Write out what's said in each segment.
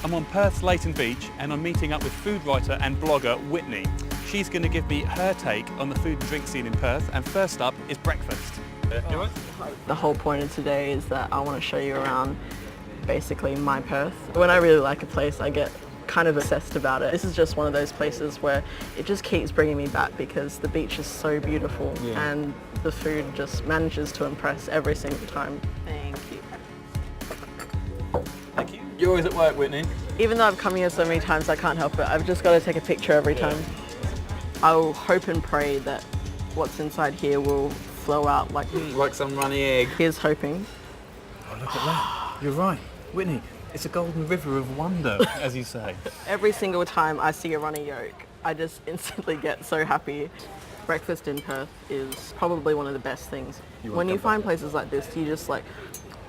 I'm on Perth's Leighton Beach and I'm meeting up with food writer and blogger Whitney. She's going to give me her take on the food and drink scene in Perth, and first up is breakfast. You all right? The whole point of today is that I want to show you around basically my Perth. When I really like a place, I get kind of obsessed about it. This is just one of those places where it just keeps bringing me back because the beach is so beautiful and the food just manages to impress every single time. Thank you. Thank you. You're always at work, Whitney. Even though I've come here so many times, I can't help it. I've just got to take a picture every time. I'll hope and pray that what's inside here will flow out like some runny egg. Here's hoping. Oh, look at that. You're right. Whitney, it's a golden river of wonder, as you say. Every single time I see a runny yolk, I just instantly get so happy. Breakfast in Perth is probably one of the best things. When you find places like this, you just like,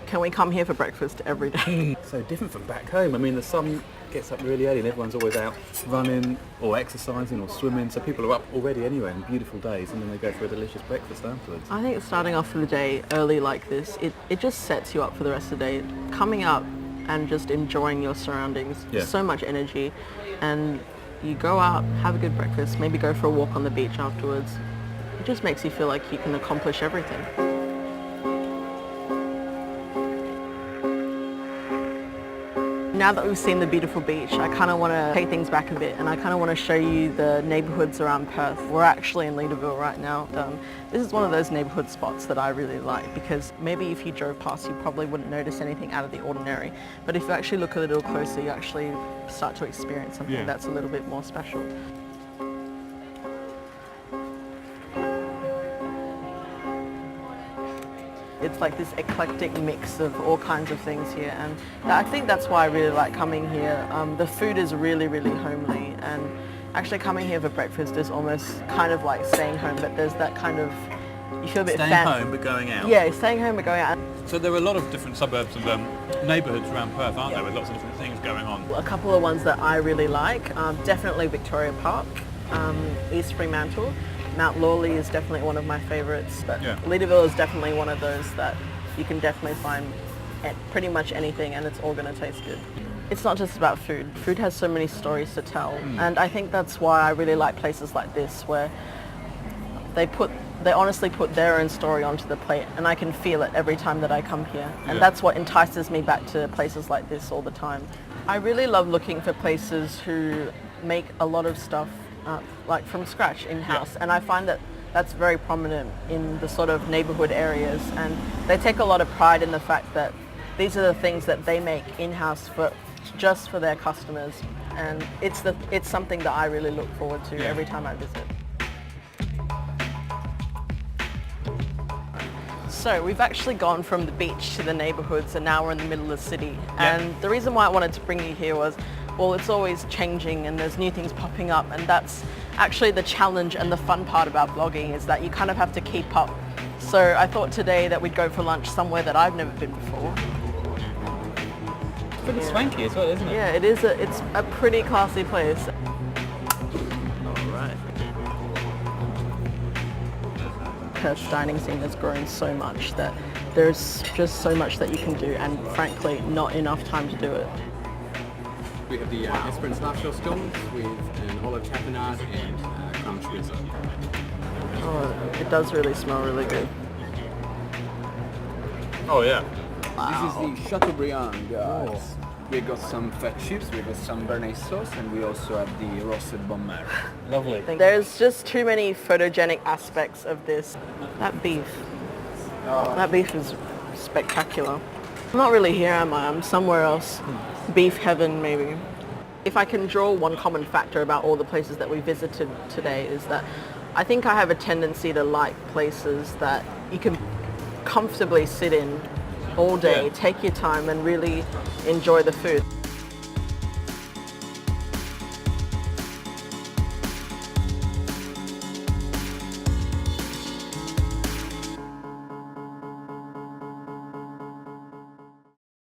can we come here for breakfast every day? So different from back home. I mean, the sun gets up really early and everyone's always out running or exercising or swimming, so people are up already anyway on beautiful days, and then they go for a delicious breakfast afterwards. I think starting off the day early like this, it just sets you up for the rest of the day. Coming up and just enjoying your surroundings, so much energy, and you go out, have a good breakfast, maybe go for a walk on the beach afterwards. It just makes you feel like you can accomplish everything. Now that we've seen the beautiful beach, I kind of want to take things back a bit, and I kind of want to show you the neighbourhoods around Perth. We're actually in Leederville right now. This is one of those neighbourhood spots that I really like, because maybe if you drove past you probably wouldn't notice anything out of the ordinary, but if you actually look a little closer, you actually start to experience something that's a little bit more special. It's like this eclectic mix of all kinds of things here, and I think that's why I really like coming here. The food is really, really homely, and actually coming here for breakfast is almost kind of like staying home, but there's that kind of, you feel a bit Staying home but going out. Yeah, staying home but going out. So there are a lot of different suburbs and neighbourhoods around Perth, aren't there, with lots of different things going on? A couple of ones that I really like, definitely Victoria Park, East Fremantle. Mount Lawley is definitely one of my favourites, but Leederville is definitely one of those that you can definitely find at pretty much anything, and it's all going to taste good. It's not just about food. Food has so many stories to tell, and I think that's why I really like places like this, where they honestly put their own story onto the plate, and I can feel it every time that I come here, and that's what entices me back to places like this all the time. I really love looking for places who make a lot of stuff like from scratch in-house, and I find that that's very prominent in the sort of neighbourhood areas, and they take a lot of pride in the fact that these are the things that they make in-house just for their customers, and it's something that I really look forward to every time I visit. So we've actually gone from the beach to the neighbourhoods, and now we're in the middle of the city. And the reason why I wanted to bring you here was, well, it's always changing and there's new things popping up, and that's actually the challenge and the fun part about blogging, is that you kind of have to keep up. So I thought today that we'd go for lunch somewhere that I've never been before. It's pretty swanky as well, isn't it? Yeah, it is. It's a pretty classy place. Alright. Perth's dining scene has grown so much that there's just so much that you can do, and frankly not enough time to do it. We have the Esperance Lobster scones with an olive tapenade and crumb chorizo. Oh, it does really smell really good. Oh yeah. Wow. This is the Chateaubriand, guys. We got some fat chips, we got some béarnaise sauce, and we also have the roasted bone marrow. Lovely. There's just too many photogenic aspects of this. That beef. That beef is spectacular. I'm not really here, am I? I'm somewhere else. Beef heaven, maybe. If I can draw one common factor about all the places that we visited today, is that I think I have a tendency to like places that you can comfortably sit in all day, take your time and really enjoy the food.